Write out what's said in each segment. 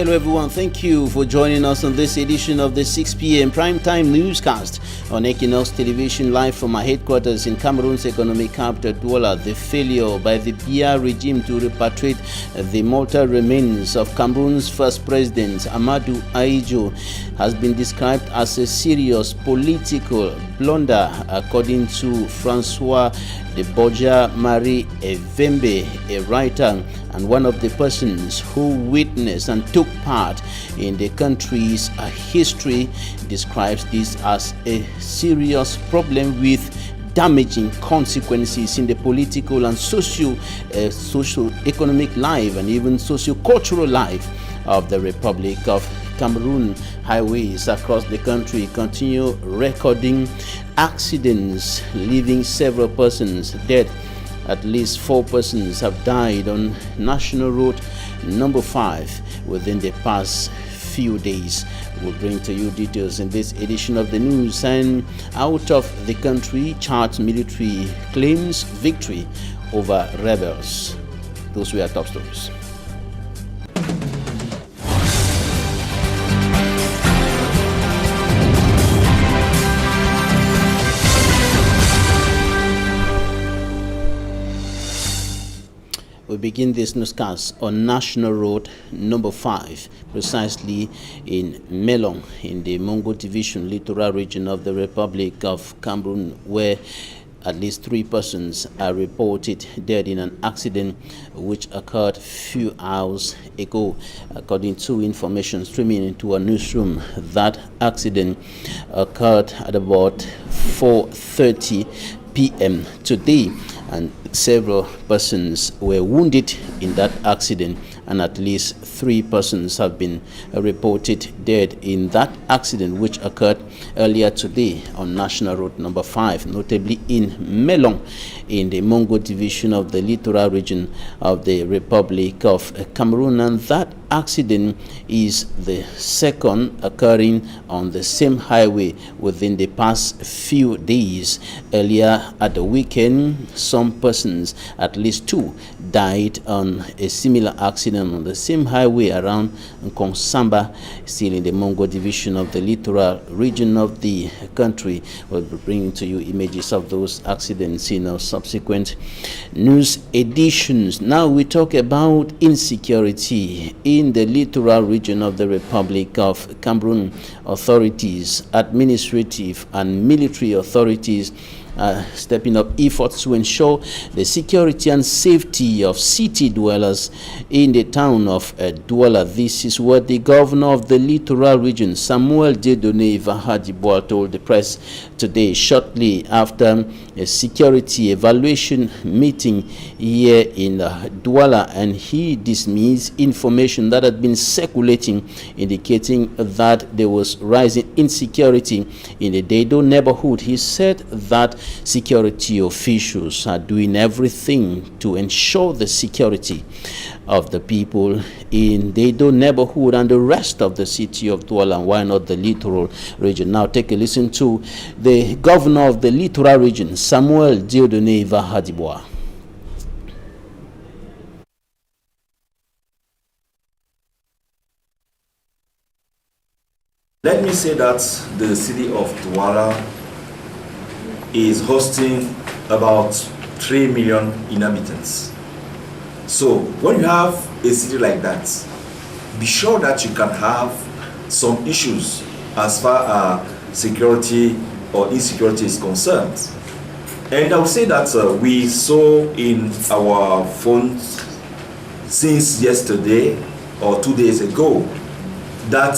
Hello everyone, thank you for joining us on this edition of the 6 p.m. primetime newscast on Equinoxe Television, live from our headquarters in Cameroon's economic capital, Douala. The failure by the Biya regime to repatriate the mortal remains of Cameroon's first president, Amadou Ahidjo, has been described as a serious political blunder, according to Francois de Borja-Marie Evembe, a writer and one of the persons who witnessed and took part in the country's history. Describes this as a serious problem with damaging consequences in the political and socio-economic life and even socio-cultural life of the Republic of Cameroon. Highways across the country continue recording accidents, leaving several persons dead. At least 4 persons have died on National Road number 5 within the past few days. We'll bring to you details in this edition of the news. And out of the country, Chad military claims victory over rebels. Those were our top stories. We begin this newscast on National Road number 5, precisely in Melong, in the Mongo Division, littoral region of the Republic of Cameroon, where at least 3 persons are reported dead in an accident which occurred a few hours ago. According to information streaming into a newsroom, that accident occurred at about 4:30 p.m. today, and several persons were wounded in that accident, and at least 3 persons have been reported dead in that accident which occurred earlier today on National Road number 5, notably in Melong, in the Mongo Division of the littoral region of the Republic of Cameroon. And that accident is the second occurring on the same highway within the past few days. Earlier at the weekend, some persons, at least 2, died on a similar accident on the same highway around Nkonsamba, still in the Mongo Division of the littoral region of the country. We'll be bringing to you images of those accidents in our subsequent news editions. Now we talk about insecurity in the littoral region of the Republic of Cameroon. Authorities, administrative and military authorities, stepping up efforts to ensure the security and safety of city dwellers in the town of Douala. This is what the governor of the littoral region, Samuel Dieudonné Vahadiboa, told the press today, shortly after a security evaluation meeting here in Douala, and he dismissed information that had been circulating indicating that there was rising insecurity in the Dedo neighborhood. He said that security officials are doing everything to ensure the security of the people in the Dedo neighborhood and the rest of the city of Douala, and why not the littoral region. Now take a listen to the governor of the littoral region, Samuel Dieudonné Vahadiboa. Let me say that the city of Douala is hosting about 3 million inhabitants. So when you have a city like that, be sure that you can have some issues as far as security or insecurity is concerned. And I would say that we saw in our phones since yesterday or 2 days ago that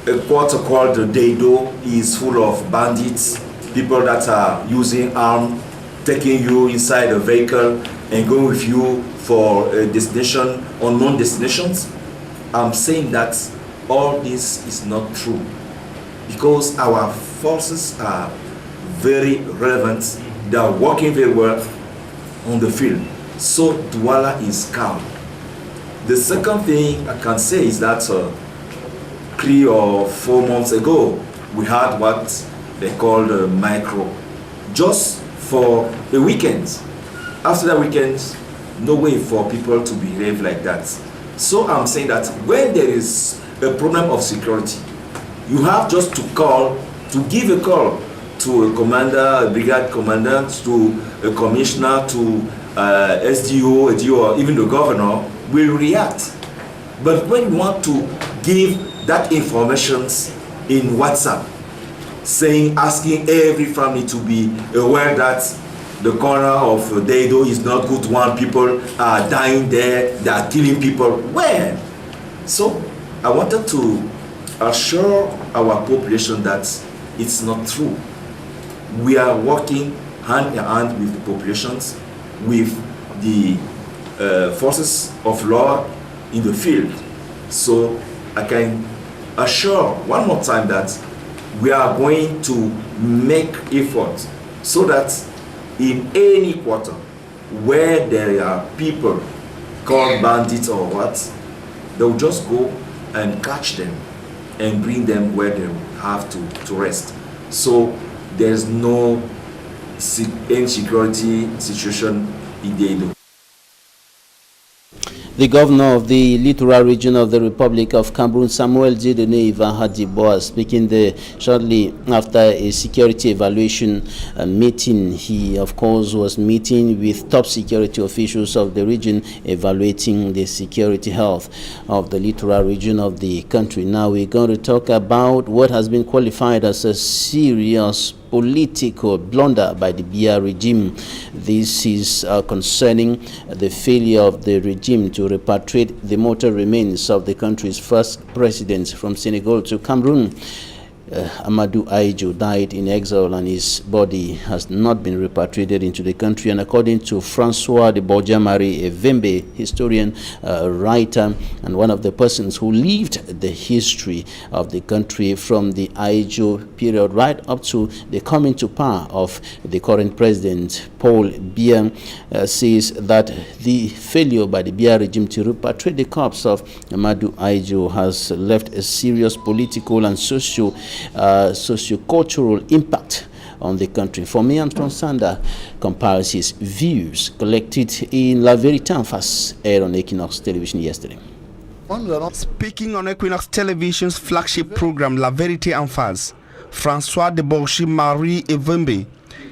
a quarter called Dedo is full of bandits, people that are using arms, taking you inside a vehicle and going with you for a destination or non-destinations. I'm saying that all this is not true because our forces are very relevant. They are working very well on the field. So Douala is calm. The second thing I can say is that 3 or 4 months ago, we had what they call the micro, just for the weekend. After the weekend, no way for people to behave like that. So I'm saying that when there is a problem of security, you have just to give a call to a commander, a brigade commandant, to a commissioner, to SDO, ADO, or even the governor will react. But when you want to give that information in WhatsApp, asking every family to be aware that the corner of Deido is not good one, people are dying there, they are killing people. When? So I wanted to assure our population that it's not true. We are working hand in hand with the populations, with the forces of law in the field. So I can assure one more time that we are going to make efforts so that in any quarter where there are people called bandits or what, they'll just go and catch them and bring them where they have to rest. So there's no insecurity situation in Deido. The governor of the littoral region of the Republic of Cameroon, Samuel Dieudonné Ivan-Hadiboa, speaking there shortly after a security evaluation meeting. He, of course, was meeting with top security officials of the region, evaluating the security health of the littoral region of the country. Now we're going to talk about what has been qualified as a serious political blunder by the Biya regime. This is concerning the failure of the regime to repatriate the mortal remains of the country's first president from Senegal to Cameroon. Amadou Ahidjo died in exile and his body has not been repatriated into the country. And according to Francois de Borja-Marie Evembe, historian, writer, and one of the persons who lived the history of the country from the Ahidjo period right up to the coming to power of the current president, Paul Biya, says that the failure by the Biya regime to repatriate the corpse of Amadou Ahidjo has left a serious political and socio-cultural impact on the country. For me, Anton Sander compiles his views collected in La Vérité en Face, aired on Équinoxe Television yesterday. Speaking on Equinoxe Television's flagship program La Vérité en Face, Francois de Borja-Marie Evembe,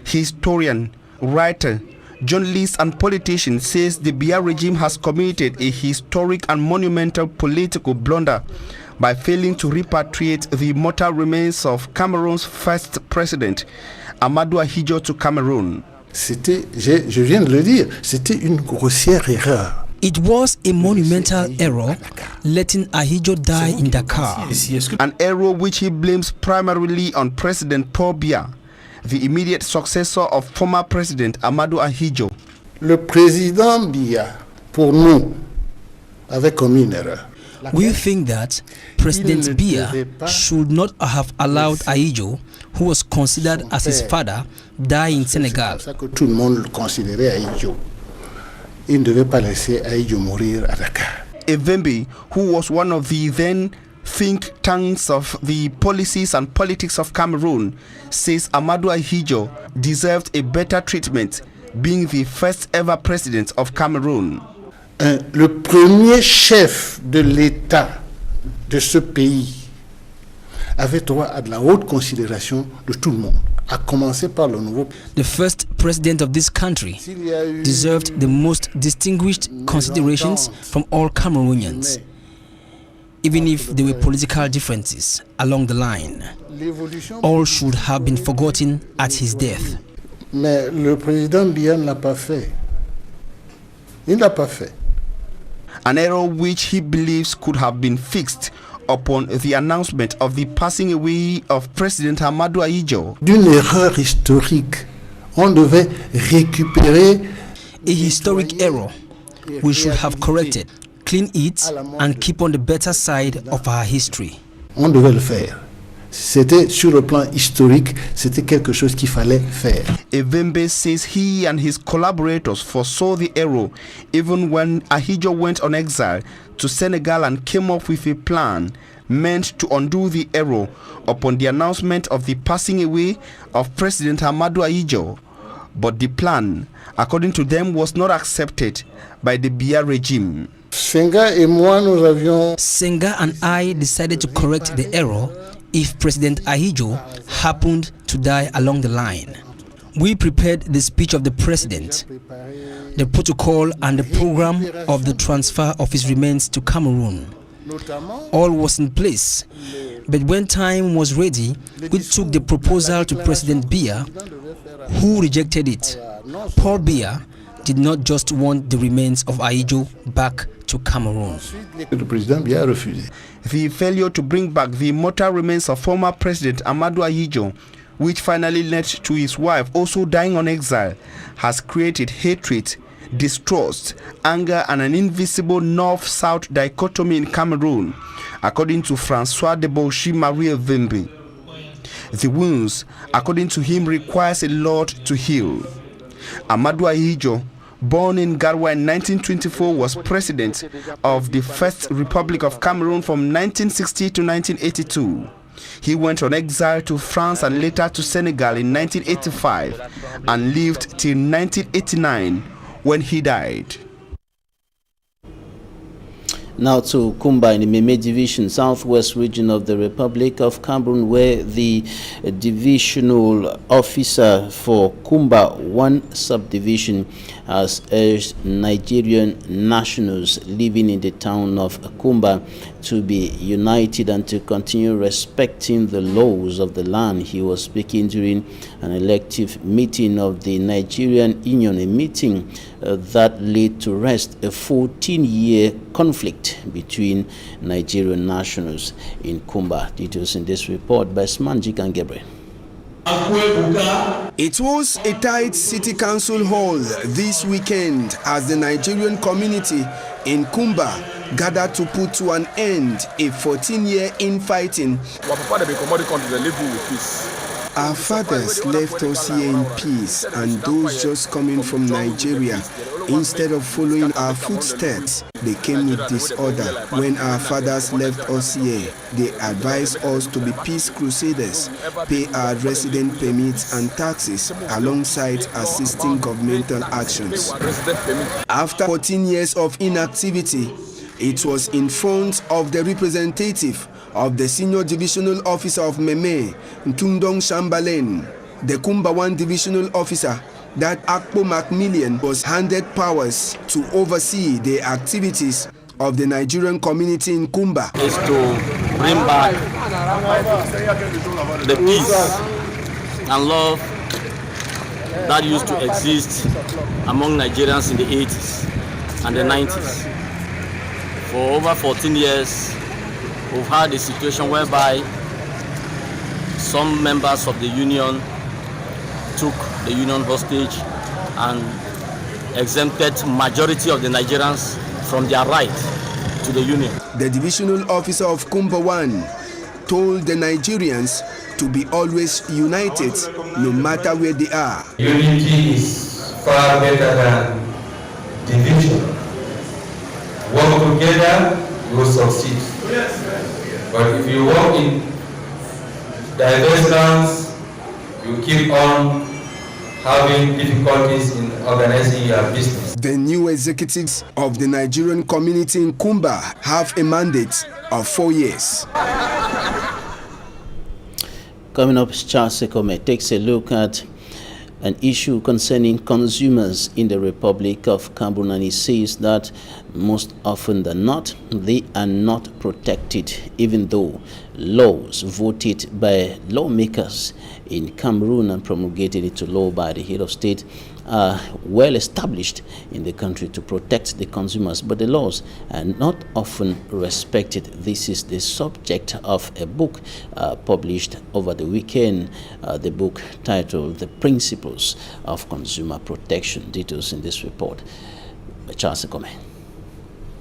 historian, writer, journalist and politician, says the Biya regime has committed a historic and monumental political blunder by failing to repatriate the mortal remains of Cameroon's first president, Amadou Ahidjo, to Cameroon. Je viens de le dire, c'était une grossière erreur. It was a monumental error letting Ahidjo die in Dakar. An error which he blames primarily on President Paul Biya, the immediate successor of former President Amadou Ahidjo. Le président Biya, pour nous, avait commis une erreur. We think that President Biya should not have allowed Ahidjo, who was considered as his father, die in Senegal. C'est pour ça que tout le monde le considérait Ahidjo. Il ne devait pas laisser Ahidjo mourir à Dakar. Evembe, who was one of the then think tanks of the policies and politics of Cameroon, says Amadou Ahidjo deserved a better treatment, being the first ever president of Cameroon. Le premier chef de l'État de ce pays avait droit à de la haute considération de tout le monde, à commencer par le nouveau. The first president of this country deserved the most distinguished considerations from all Cameroonians, even if there were political differences along the line. All should have been forgotten at his death. Mais le président Biya ne l'a pas fait. Il ne l'a pas fait. An error which he believes could have been fixed upon the announcement of the passing away of President Amadou Ahidjo. D'une erreur historique, on devait récupérer a historic error we should have corrected, clean it, and keep on the better side of our history. On devait le faire. C'était sur le plan historique, c'était quelque chose qu'il fallait faire. Evembe says he and his collaborators foresaw the error even when Ahidjo went on exile to Senegal and came up with a plan meant to undo the error upon the announcement of the passing away of President Amadou Ahidjo. But the plan, according to them, was not accepted by the Biya regime. Senga et moi, nous avions... Senga and I decided to correct the error if President Ahidjo happened to die along the line. We prepared the speech of the president, the protocol and the program of the transfer of his remains to Cameroon. All was in place, but when time was ready, we took the proposal to President Biya, who rejected it. Paul Biya did not just want the remains of Ahidjo back to Cameroon. The failure to bring back the mortal remains of former President Amadou Ahidjo, which finally led to his wife also dying on exile, has created hatred, distrust, anger, and an invisible north-south dichotomy in Cameroon, according to Francois de Marie Vimbi. The wounds, according to him, requires a lot to heal. Amadou Ahidjo, born in Garoua in 1924, was president of the First Republic of Cameroon from 1960 to 1982. He went on exile to France and later to Senegal in 1985 and lived till 1989 when he died. Now to Kumba in the Meme Division, southwest region of the Republic of Cameroon, where the divisional officer for Kumba 1 subdivision has urged Nigerian nationals living in the town of Kumba to be united and to continue respecting the laws of the land. He was speaking during an elective meeting of the Nigerian Union, a meeting that led to rest a 14-year conflict between Nigerian nationals in Kumba. Details in this report by Smanjik and Gabriel. It was a tight city council hall this weekend as the Nigerian community in Kumba gathered to put to an end a 14-year infighting. Our fathers left us here in peace, and those just coming from Nigeria, instead of following our footsteps, they came with disorder. When our fathers left us here, they advised us to be peace crusaders, pay our resident permits and taxes, alongside assisting governmental actions. After 14 years of inactivity, it was in front of the representative of the senior divisional officer of Meme, Ntundong Shambalen, the Kumba 1 divisional officer, that Akpo Macmillian was handed powers to oversee the activities of the Nigerian community in Kumba. Is to bring back the peace and love that used to exist among Nigerians in the 80s and the 90s. For over 14 years, we've had a situation whereby some members of the union took the union hostage and exempted majority of the Nigerians from their right to the union. The divisional officer of Kumba 1 told the Nigerians to be always united no matter where they are. Unity is far better than division. Work together, you will succeed. But if you work in diverse lands, you keep on having difficulties in organizing your business. The new executives of the Nigerian community in Kumba have a mandate of 4 years. Coming up, Charles Sekome takes a look at an issue concerning consumers in the Republic of Cameroon, and he says that most often than not, they are not protected, even though laws voted by lawmakers in Cameroon and promulgated into law by the head of state are well established in the country to protect the consumers, but the laws are not often respected. This is the subject of a book published over the weekend, the book titled The Principles of Consumer Protection. Details in this report by Charles Sekome.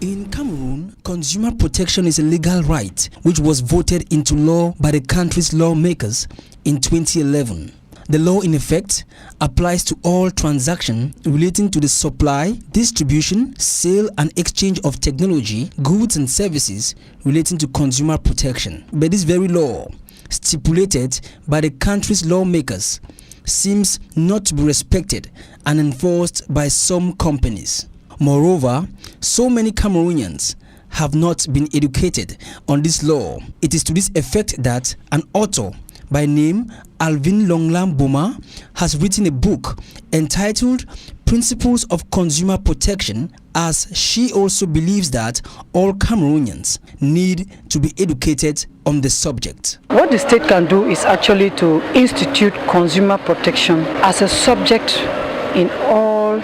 In Cameroon, consumer protection is a legal right which was voted into law by the country's lawmakers in 2011. The law, in effect, applies to all transactions relating to the supply, distribution, sale, and exchange of technology, goods, and services relating to consumer protection. But this very law, stipulated by the country's lawmakers, seems not to be respected and enforced by some companies. Moreover, so many Cameroonians have not been educated on this law. It is to this effect that an author by name Alvin Longlam Boma has written a book entitled Principles of Consumer Protection, as she also believes that all Cameroonians need to be educated on the subject. What the state can do is actually to institute consumer protection as a subject in all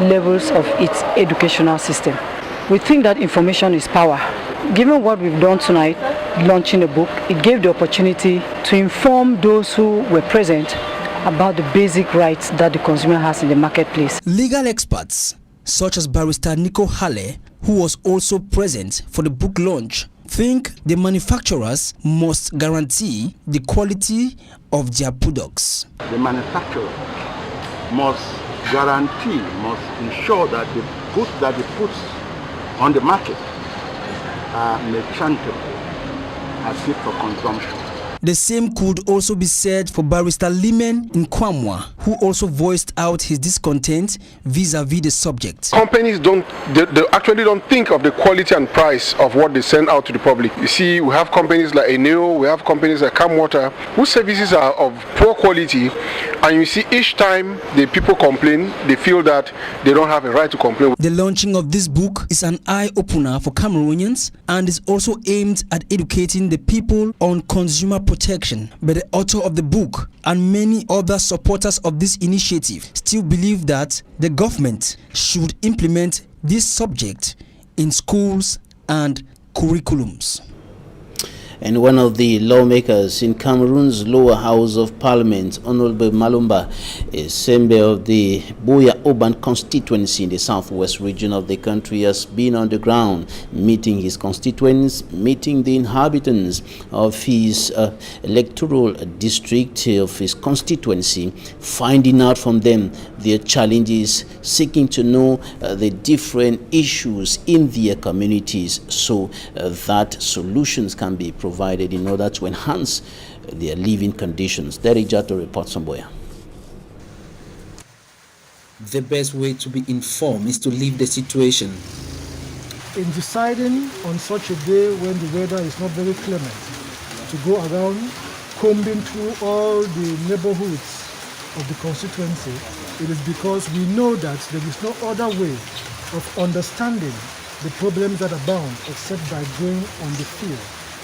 levels of its educational system. We think that information is power. Given what we've done tonight, launching a book, it gave the opportunity to inform those who were present about the basic rights that the consumer has in the marketplace. Legal experts such as Barrister Nico Halle, who was also present for the book launch, think the manufacturers must guarantee the quality of their products. The manufacturer must guarantee, must ensure that the goods that he puts on the market are merchantable, are fit for consumption. The same could also be said for Barrister Limen Nkwamwa, who also voiced out his discontent vis-a-vis the subject. Companies they actually don't think of the quality and price of what they send out to the public. You see, we have companies like Eneo, we have companies like Camwater, whose services are of poor quality, and you see each time the people complain, they feel that they don't have a right to complain. The launching of this book is an eye-opener for Cameroonians and is also aimed at educating the people on consumer protection. But the author of the book and many other supporters of this initiative still believe that the government should implement this subject in schools and curriculums. And one of the lawmakers in Cameroon's lower house of parliament, Honorable Malumba, a member of the Buea urban constituency in the southwest region of the country, has been on the ground meeting his constituents, meeting the inhabitants of his electoral district of his constituency, finding out from them their challenges, seeking to know the different issues in their communities so that solutions can be provided in order to enhance their living conditions. Derijato reports from Boya. The best way to be informed is to leave the situation. In deciding on such a day when the weather is not very clement, to go around combing through all the neighborhoods of the constituency, it is because we know that there is no other way of understanding the problems that abound except by going on the field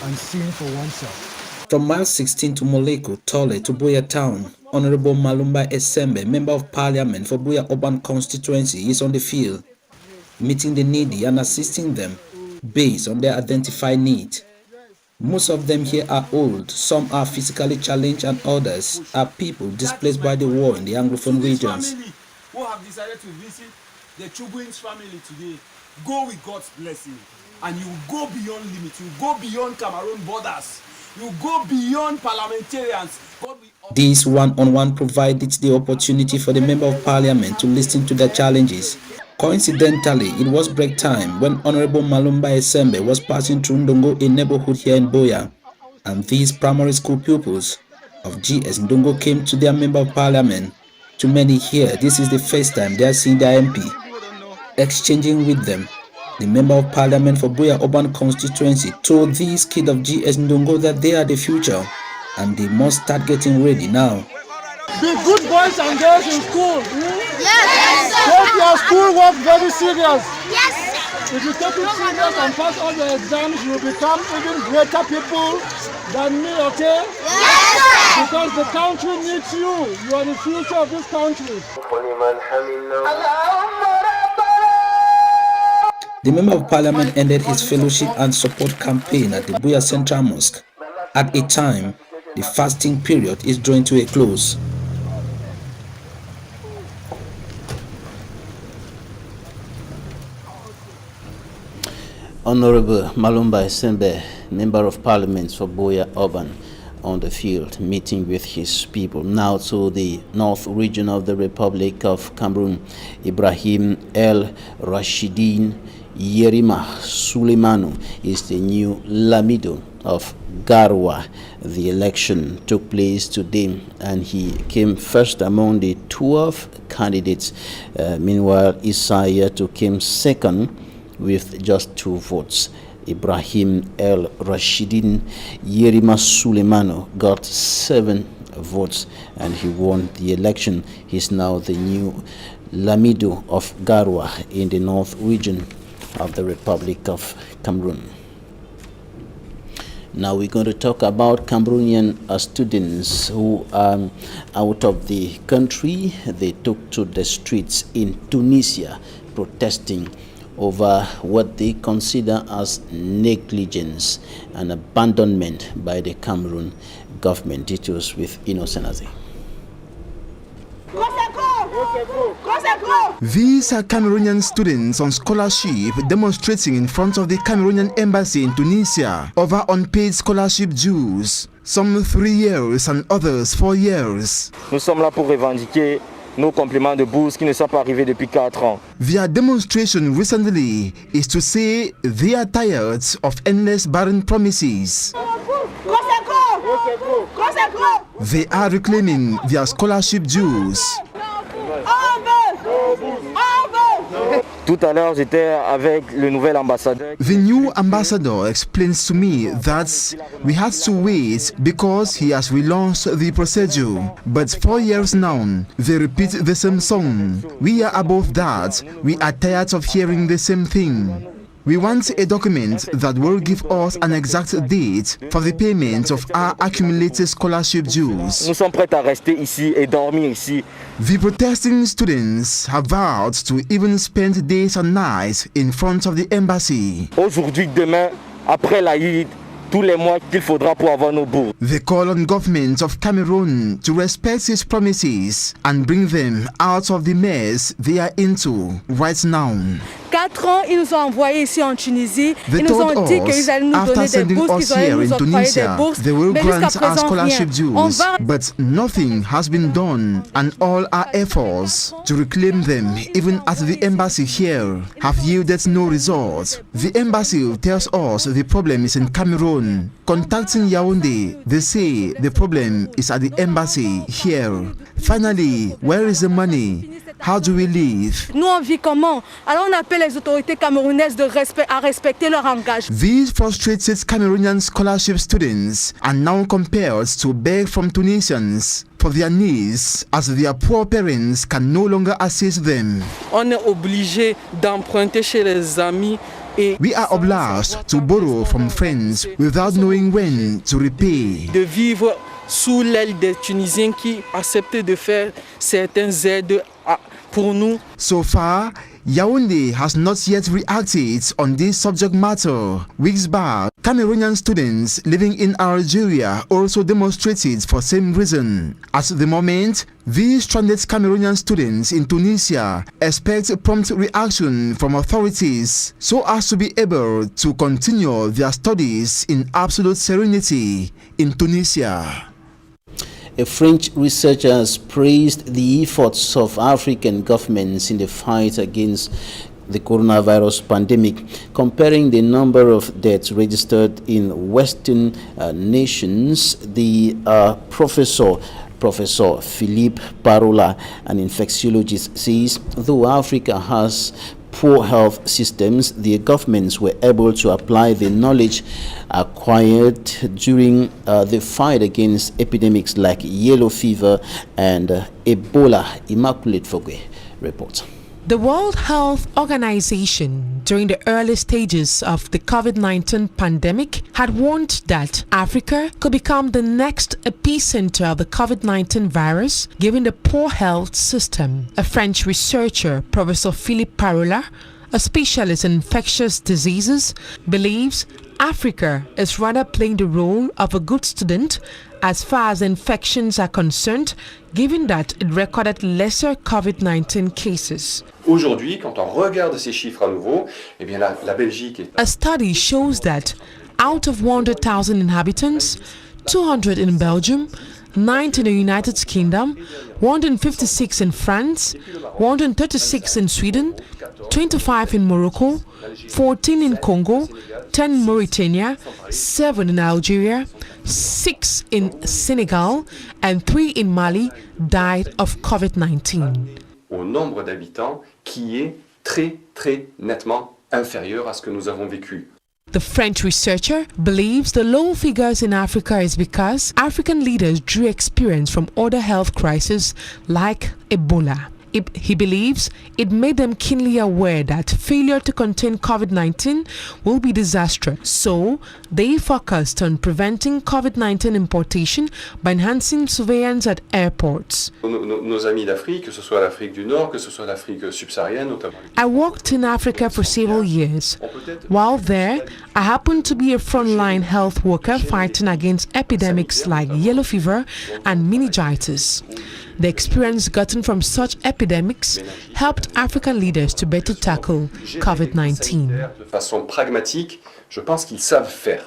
and seeing for oneself. From mile 16 to Moleko, Tole to Buea Town, Honorable Malumba Esembe, Member of Parliament for Buea Urban Constituency, is on the field, meeting the needy and assisting them based on their identified needs. Most of them here are old, some are physically challenged, and others are people displaced by the war in the Anglophone regions. Who have decided to visit the Chubwin's family today, go with God's blessing, and you go beyond limits, you go beyond Cameroon borders, you go beyond parliamentarians. This one-on-one provided the opportunity for the Member of Parliament to listen to their challenges. Coincidentally, it was break time when Honorable Malumba Esembe was passing through Ndongo, a neighborhood here in Buea, and these primary school pupils of GS Ndongo came to their Member of Parliament. To many here, this is the first time they are seeing their MP. Exchanging with them, the Member of Parliament for Buea Urban Constituency told these kids of GS Ndongo that they are the future and they must start getting ready now. Be good boys and girls in school. Yes. Take your school work very serious. Yes. If you take it serious and pass all your exams, you will become even greater people than me, okay? Yes. Because the country needs you. You are the future of this country. The Member of Parliament ended his fellowship and support campaign at the Buea Central Mosque at a time the fasting period is drawing to a close. Honorable Malumba Esembe, Member of Parliament for Buea Urban, on the field, meeting with his people. Now to the north region of the Republic of Cameroon. Ibrahim El Rashidin Yerima Suleimanu is the new Lamido of Garwa. The election took place today and he came first among the 12 candidates. Meanwhile, Isaiah came second with just 2 votes. Ibrahim El Rashidin Yerima Suleimanu got 7 votes and he won the election. He's now the new Lamido of Garwa in the north region of the Republic of Cameroon. Now we're going to talk about Cameroonian students who are out of the country. They took to the streets in Tunisia protesting over what they consider as negligence and abandonment by the Cameroon government. It was with Innocent. These are Cameroonian students on scholarship demonstrating in front of the Cameroonian embassy in Tunisia over unpaid scholarship dues, some 3 years and others 4 years. Nous sommes là pour revendiquer nos compléments de bourse qui ne sont pas arrivés depuis 4 ans. Their demonstration recently is to say they are tired of endless barren promises. They are reclaiming their scholarship dues. Tout à l'heure, j'étais avec le nouvel ambassadeur. The new ambassador explains to me that we had to wait because he has relaunched the procedure. But 4 years now, they repeat the same song. We are above that. We are tired of hearing the same thing. We want a document that will give us an exact date for the payment of our accumulated scholarship dues. Nous sommes prêts à rester ici et dormir ici. The protesting students have vowed to even spend days and nights in front of the embassy. Aujourd'hui, demain, après l'Aïd, tous les mois qu'il faudra pour avoir nos bourses. They call on government of Cameroon to respect its promises and bring them out of the mess they are into right now. 4 ans, ils nous ont envoyés ici en Tunisie. They Ils nous ont told dit us, qu'ils allaient nous after donner des sending bourses, us qu'ils allaient here nous in octroyer des Tunisia, bourses. they will Mais jusqu'à grant our présent, scholarship rien. On dues, va... but nothing has been done, and all our efforts to reclaim them, even at the embassy here, have yielded no result. The embassy tells us the problem is in Cameroon. Contacting Yaoundé, they say the problem is at the embassy here. Finally, where is the money? How do we live? Nous, on vit comment? Alors on appelle les autorités camerounaises à respecter leur engagement. These frustrated Cameroonian scholarship students are now compelled to beg from Tunisians for their needs as their poor parents can no longer assist them. On est obligé d'emprunter chez les amis. We are obliged to borrow from friends without knowing when to repay. De vivre sous l'aile des Tunisiens qui acceptent de faire certaines aides pour nous. So far, Yaoundé has not yet reacted on this subject matter. Weeks back, Cameroonian students living in Algeria also demonstrated for same reason. At the moment, these stranded Cameroonian students in Tunisia expect prompt reaction from authorities so as to be able to continue their studies in absolute serenity in Tunisia. A French researcher has praised the efforts of African governments in the fight against the coronavirus pandemic, comparing the number of deaths registered in Western nations. The Professor Philippe Parola, an infectiologist, says though Africa has poor health systems, the governments were able to apply the knowledge acquired during the fight against epidemics like yellow fever and Ebola. Immaculate Fogwe reports. The World Health Organization, during the early stages of the COVID-19 pandemic, had warned that Africa could become the next epicenter of the COVID-19 virus, given the poor health system. A French researcher, Professor Philippe Parola, a specialist in infectious diseases, believes Africa is rather playing the role of a good student as far as infections are concerned, given that it recorded lesser COVID-19 cases. Aujourd'hui, quand on regarde ces chiffres à nouveau, eh bien la Belgique est... A study shows that out of 100,000 inhabitants, 200 in Belgium 90 in the United Kingdom, 156 in France, 136 in Sweden, 25 in Morocco, 14 in Congo, 10 in Mauritania, 7 in Algeria, 6 in Senegal, and 3 in Mali died of COVID-19. Au nombre d'habitants qui est très nettement inférieur à ce que nous avons vécu. The French researcher believes the low figures in Africa is because African leaders drew experience from other health crises like Ebola. He believes it made them keenly aware that failure to contain COVID-19 will be disastrous. So they focused on preventing COVID-19 importation by enhancing surveillance at airports. Nos amis d'Afrique, que ce soit l'Afrique du Nord, que ce soit l'Afrique subsaharienne notamment. I worked in Africa for several years. While there, I happened to be a frontline health worker fighting against epidemics like yellow fever and meningitis. The experience gotten from such epidemics helped African leaders to better tackle COVID-19. De façon pragmatique, je pense qu'ils savent faire.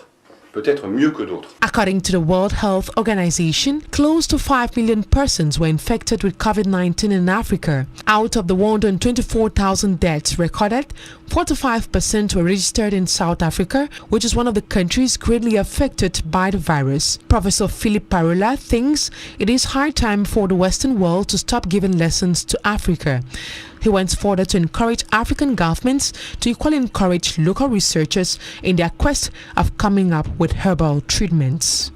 Peut-être mieux que d'autres. According to the World Health Organization, close to 5 million persons were infected with COVID-19 in Africa. Out of the 124,000 deaths recorded, 45% were registered in South Africa, which is one of the countries greatly affected by the virus. Professor Philip Parola thinks it is high time for the Western world to stop giving lessons to Africa. He went further to encourage African governments to equally encourage local researchers in their quest of coming up with herbal treatments.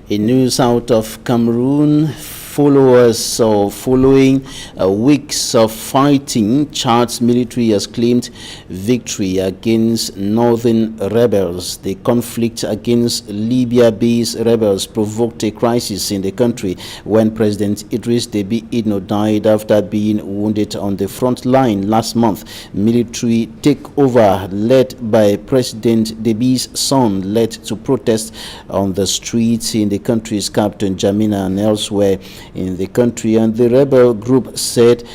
In news out of Cameroon, following weeks of fighting, Chad's military has claimed victory against northern rebels. The conflict against Libya-based rebels provoked a crisis in the country when President Idriss Déby Itno died after being wounded on the front line last month. Military takeover led by President Déby's son led to protests on the streets in the country's capital, N'Djamena, and elsewhere in the country, and the rebel group said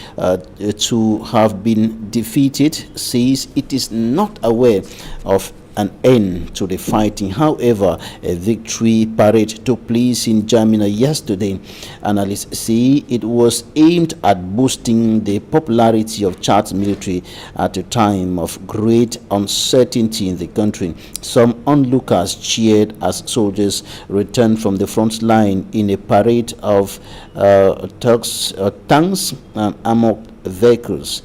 to have been defeated, says it is not aware of an end to the fighting. However, a victory parade took place in N'Djamena yesterday. Analysts say it was aimed at boosting the popularity of Chad's military at a time of great uncertainty in the country. Some onlookers cheered as soldiers returned from the front line in a parade of tanks and armored vehicles.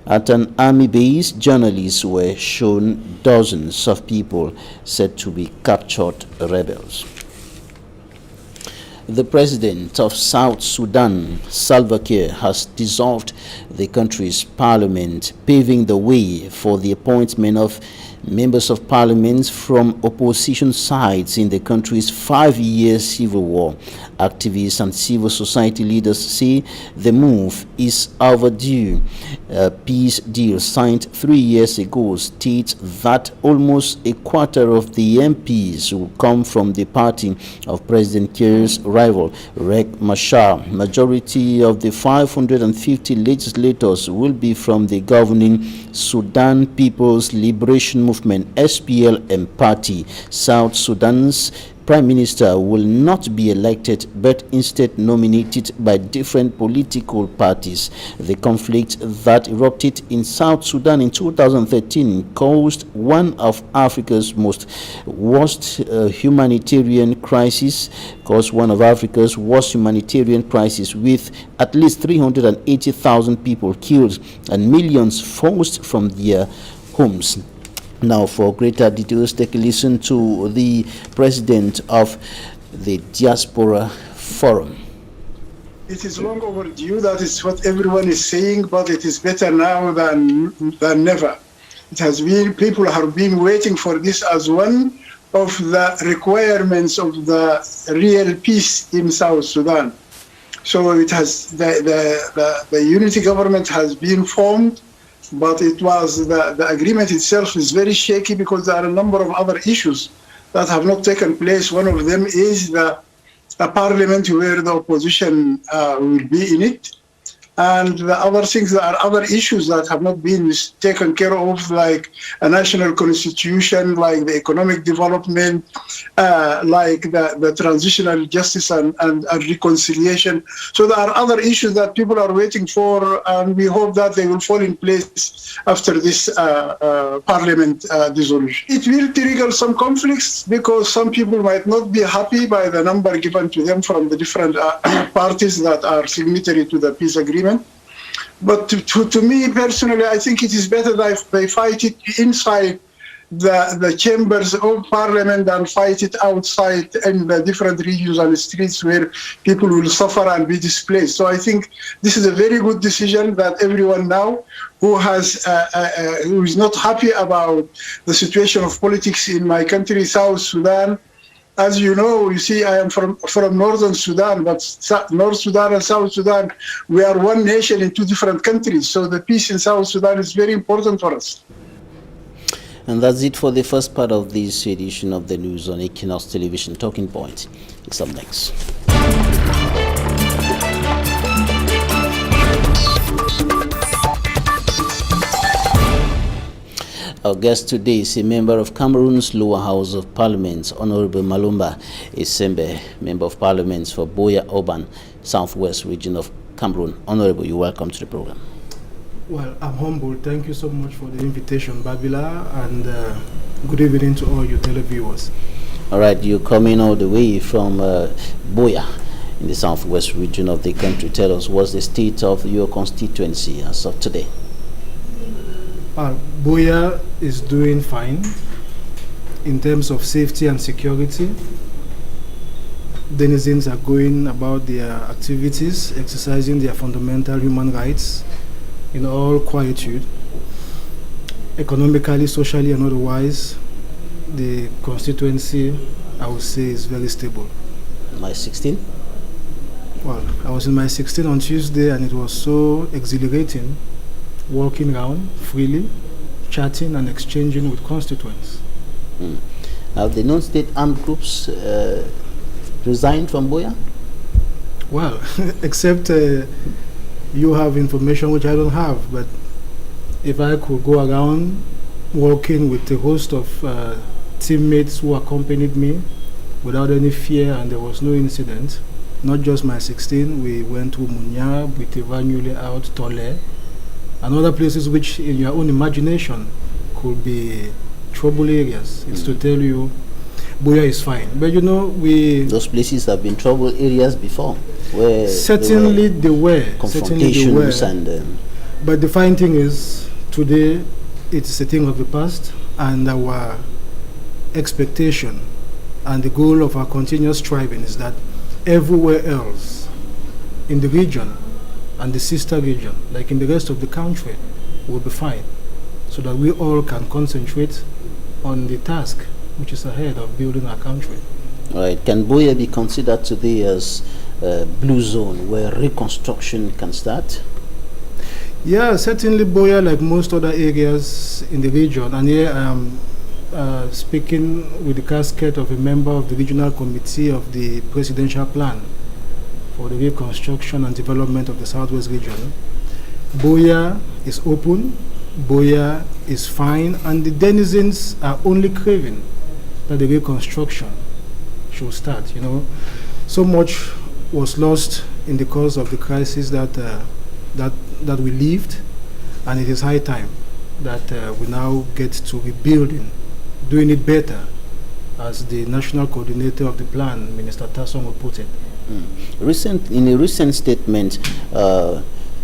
At an army base, journalists were shown dozens of people said to be captured rebels. The president of South Sudan, Salva Kiir, has dissolved the country's parliament, paving the way for the appointment of members of parliament from opposition sides in the country's 5-year civil war. Activists and civil society leaders say the move is overdue. A peace deal signed 3 years ago states that almost a quarter of the MPs will come from the party of President Kiir's rival, Riek Machar. Majority of the 550 legislators will be from the governing Sudan People's Liberation Movement (SPLM) party. South Sudan's Prime Minister will not be elected but instead nominated by different political parties. The conflict that erupted in South Sudan in 2013 caused one of Africa's worst humanitarian crises, with at least 380,000 people killed and millions forced from their homes. Now, for greater details, take a listen to the president of the Diaspora Forum. It is long overdue. That is what everyone is saying, but it is better now than never. It has been, people have been waiting for this as one of the requirements of the real peace in South Sudan. So it has the unity government has been formed. But it was the agreement itself is very shaky because there are a number of other issues that have not taken place. One of them is the parliament where the opposition will be in it. And the other things, there are other issues that have not been taken care of, like a national constitution, like the economic development, like the transitional justice and reconciliation. So there are other issues that people are waiting for, and we hope that they will fall in place after this parliament dissolution. It will trigger some conflicts because some people might not be happy by the number given to them from the different parties that are signatory to the peace agreement. But to me personally, I think it is better that they fight it inside the chambers of parliament than fight it outside in the different regions and streets where people will suffer and be displaced. So I think this is a very good decision that everyone now who is not happy about the situation of politics in my country, South Sudan. As you know, you see, I am from northern Sudan, but North Sudan and South Sudan, we are one nation in two different countries. So the peace in South Sudan is very important for us. And that's it for the first part of this edition of the news on Equinoxe Television. Talking Point is up next. Our guest today is a member of Cameroon's lower house of parliament, Honorable Malumba Esembe, member of parliament for Boya Oban, southwest region of Cameroon. Honorable, you're welcome to the program. Well, I'm humbled. Thank you so much for the invitation, Babila, and good evening to all your televiewers. All right, you're coming all the way from Boya in the southwest region of the country. Tell us, what's the state of your constituency as of today? Boya is doing fine in terms of safety and security. Denizens are going about their activities, exercising their fundamental human rights in all quietude. Economically, socially, and otherwise, the constituency, I would say, is very stable. My 16? Well, I was in my 16 on Tuesday, and it was so exhilarating, walking around freely, chatting and exchanging with constituents. Have the non-state armed groups resigned from Boya? Well, except you have information which I don't have, but if I could go around walking with a host of teammates who accompanied me without any fear, and there was no incident, not just my 16, we went to Munya, Bitiba, newly out, Tole, and other places which in your own imagination could be trouble areas. It's to tell you Boya is fine. But you know, those places have been trouble areas before, where certainly they were confrontations but the fine thing is, today it's a thing of the past, and our expectation and the goal of our continuous striving is that everywhere else in the region and the sister region, like in the rest of the country, will be fine, so that we all can concentrate on the task which is ahead of building our country. All right. Can Boya be considered today as a blue zone where reconstruction can start? Yeah, certainly Boya, like most other areas in the region, and here I am speaking with the casket of a member of the regional committee of the presidential plan for the reconstruction and development of the southwest region. Boya is open, Boya is fine, and the denizens are only craving that the reconstruction should start. You know, so much was lost in the course of the crisis that we lived, and it is high time that we now get to rebuilding, doing it better, as the national coordinator of the plan, Minister Tasson, will put it. In a recent statement,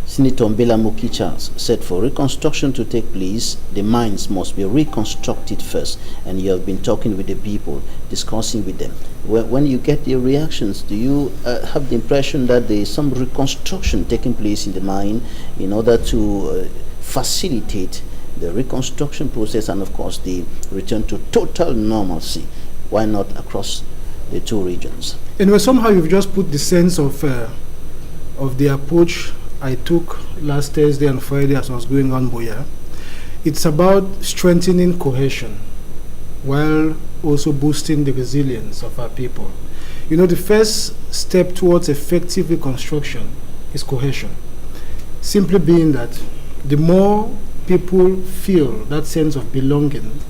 Senator Mbela Mukicha said for reconstruction to take place, the mines must be reconstructed first, and you have been talking with the people, discussing with them. When you get the reactions, do you have the impression that there is some reconstruction taking place in the mine in order to facilitate the reconstruction process and, of course, the return to total normalcy? Why not across the two regions? Anyway, somehow you've just put the sense of the approach I took last Thursday and Friday as I was going on Boya. It's about strengthening cohesion while also boosting the resilience of our people. You know, the first step towards effective reconstruction is cohesion. Simply being that the more people feel that sense of belonging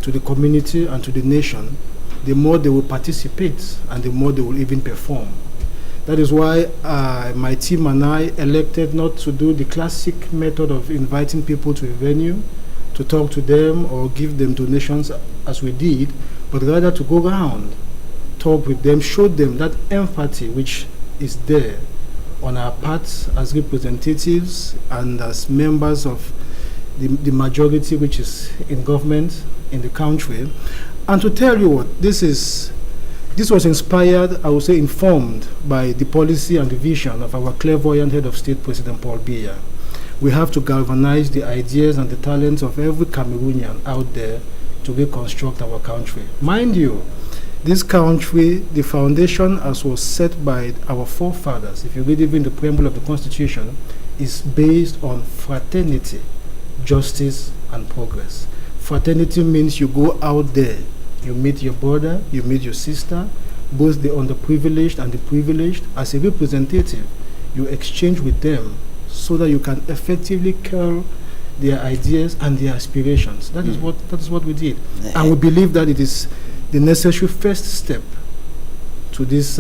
to the community and to the nation, the more they will participate and the more they will even perform. That is why my team and I elected not to do the classic method of inviting people to a venue to talk to them or give them donations as we did, but rather to go around, talk with them, show them that empathy which is there on our parts as representatives and as members of the majority which is in government in the country. And to tell you what, this was inspired, I would say informed, by the policy and the vision of our clairvoyant head of state, President Paul Biya. We have to galvanize the ideas and the talents of every Cameroonian out there to reconstruct our country. Mind you, this country, the foundation as was set by our forefathers, if you read even the preamble of the Constitution, is based on fraternity, justice, and progress. Fraternity means you go out there, you meet your brother, you meet your sister, both the underprivileged and the privileged. As a representative, you exchange with them so that you can effectively curb their ideas and their aspirations. That is what we did. And we believe that it is the necessary first step to this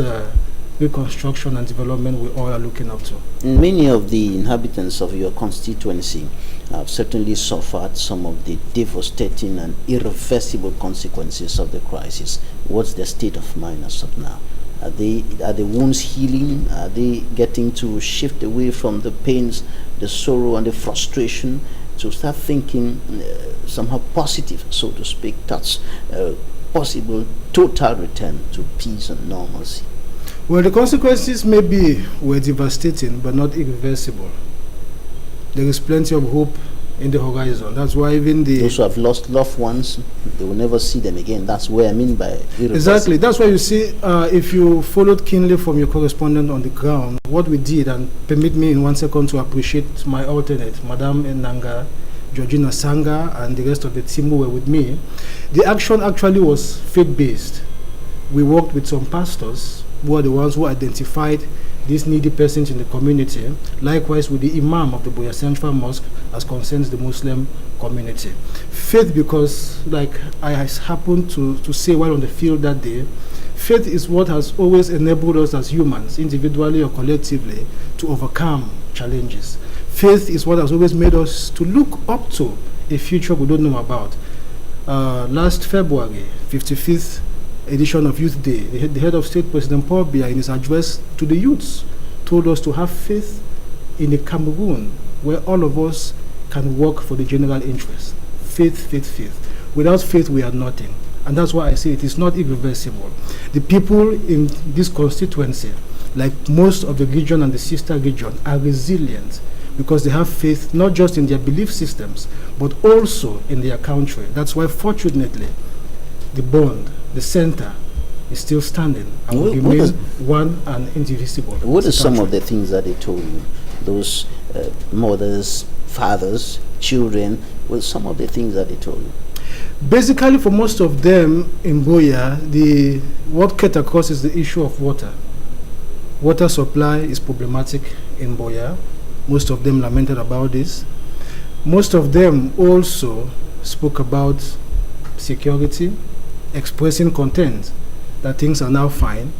reconstruction and development we all are looking up to. Many of the inhabitants of your constituency have certainly suffered some of the devastating and irreversible consequences of the crisis. What's their state of mind as of now? Are the wounds healing? Are they getting to shift away from the pains, the sorrow, and the frustration to start thinking somehow positive, so to speak, that's possible total return to peace and normalcy? Well, the consequences maybe were devastating, but not irreversible. There is plenty of hope in the horizon. That's why even those who have lost loved ones, they will never see them again. That's what I mean by irreversible. Exactly. That's why you see, if you followed keenly from your correspondent on the ground, what we did, and permit me in 1 second to appreciate my alternate, Madame Enanga, Georgina Sanga, and the rest of the team who were with me. The action actually was faith-based. We worked with some pastors who are the ones who identified these needy persons in the community, likewise with the Imam of the Boya Central Mosque as concerns the Muslim community. Faith, because like I happened to say while on the field that day, faith is what has always enabled us as humans, individually or collectively, to overcome challenges. Faith is what has always made us to look up to a future we don't know about. Last February, 55th edition of Youth Day, the head of state, President Paul Biya, in his address to the youths, told us to have faith in a Cameroon where all of us can work for the general interest. Faith, faith, faith. Without faith, we are nothing. And that's why I say it is not irreversible. The people in this constituency, like most of the region and the sister region, are resilient because they have faith not just in their belief systems, but also in their country. That's why, fortunately, the bond, the center, is still standing and will remain one and indivisible. What are some of the things that they told you? Those mothers, fathers, children, what are some of the things that they told you? Basically, for most of them in Boya, what cut across is the issue of water. Water supply is problematic in Boya. Most of them lamented about this. Most of them also spoke about security, expressing content that things are now fine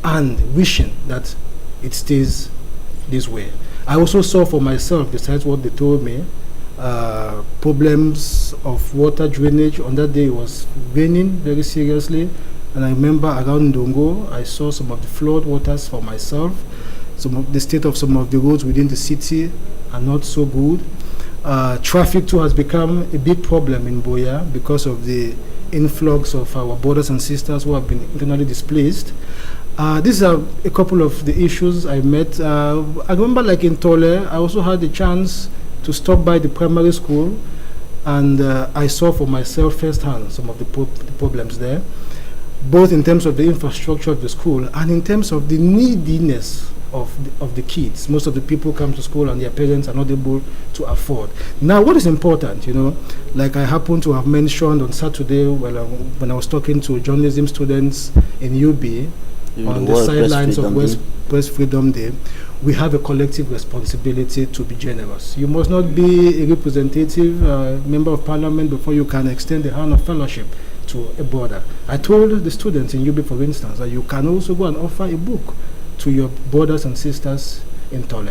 and wishing that it stays this way. I also saw for myself, besides what they told me, problems of water drainage. On that day it was raining very seriously, and I remember around Ndongo I saw some of the flood waters for myself. Some of the state of some of the roads within the city are not so good. Traffic too has become a big problem in Boya because of the influx of our brothers and sisters who have been internally displaced. These are a couple of the issues I met. I remember, like in Tole, I also had the chance to stop by the primary school, and I saw for myself firsthand some of the problems there, both in terms of the infrastructure of the school and in terms of the neediness of the kids. Most of the people come to school and their parents are not able to afford. Now, what is important, like I happen to have mentioned on Saturday when I was talking to journalism students in UB on the sidelines of Press Freedom Day, we have a collective responsibility to be generous. You must not be a representative member of parliament before you can extend the hand of fellowship to a brother. I told the students in UB, for instance, that you can also go and offer a book to your brothers and sisters in Tole.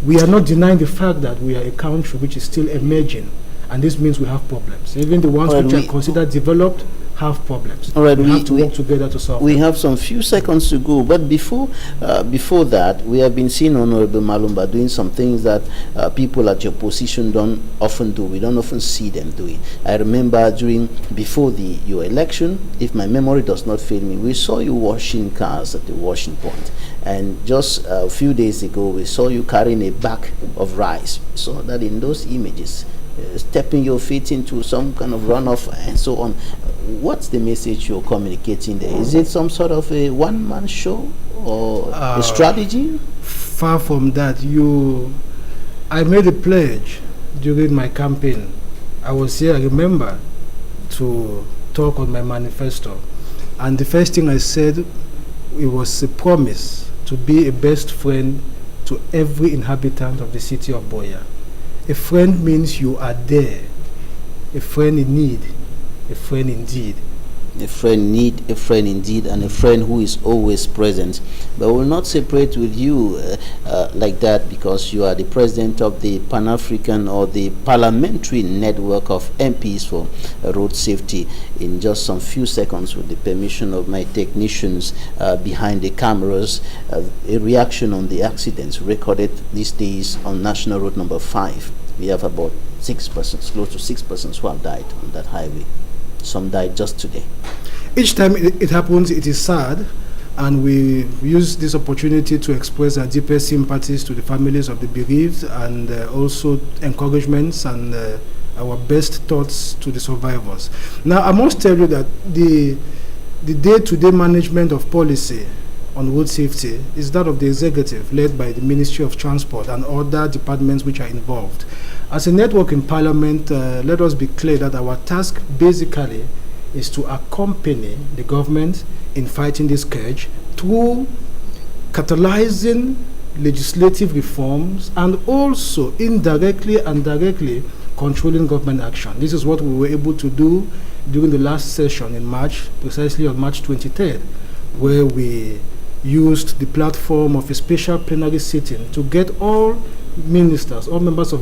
We are not denying the fact that we are a country which is still emerging, and this means we have problems. Even the ones which are considered developed have problems. All right, we have to work together to solve them. have some few seconds to go, but before that, we have been seeing Honorable Malumba doing some things that people at your position don't often do. We don't often see them doing. I remember before your election, if my memory does not fail me, we saw you washing cars at the washing point, and just a few days ago, we saw you carrying a bag of rice. So that in those images, stepping your feet into some kind of runoff and so on. What's the message you're communicating there? Is it some sort of a one-man show or a strategy? Far from that. I made a pledge during my campaign. I was here, I remember, to talk on my manifesto, and the first thing I said, it was a promise to be a best friend to every inhabitant of the city of Boya. A friend means you are there. A friend in need, a friend indeed. A friend need, a friend indeed, and a friend who is always present. But we will not separate with you like that, because you are the president of the Pan-African or the Parliamentary Network of MPs for Road Safety. In just some few seconds, with the permission of my technicians behind the cameras, a reaction on the accidents recorded these days on National Road number 5. We have about 6 persons, close to 6 persons who have died on that highway. Some died just today. Each time it happens, it is sad, and we use this opportunity to express our deepest sympathies to the families of the bereaved, and also encouragements and our best thoughts to the survivors. Now, I must tell you that the day-to-day management of policy on road safety is that of the executive, led by the Ministry of Transport and other departments which are involved. As a network in Parliament, let us be clear that our task basically is to accompany the government in fighting this scourge through catalyzing legislative reforms and also indirectly and directly controlling government action. This is what we were able to do during the last session in March, precisely on March 23rd, where we used the platform of a special plenary sitting to get all ministers, all members of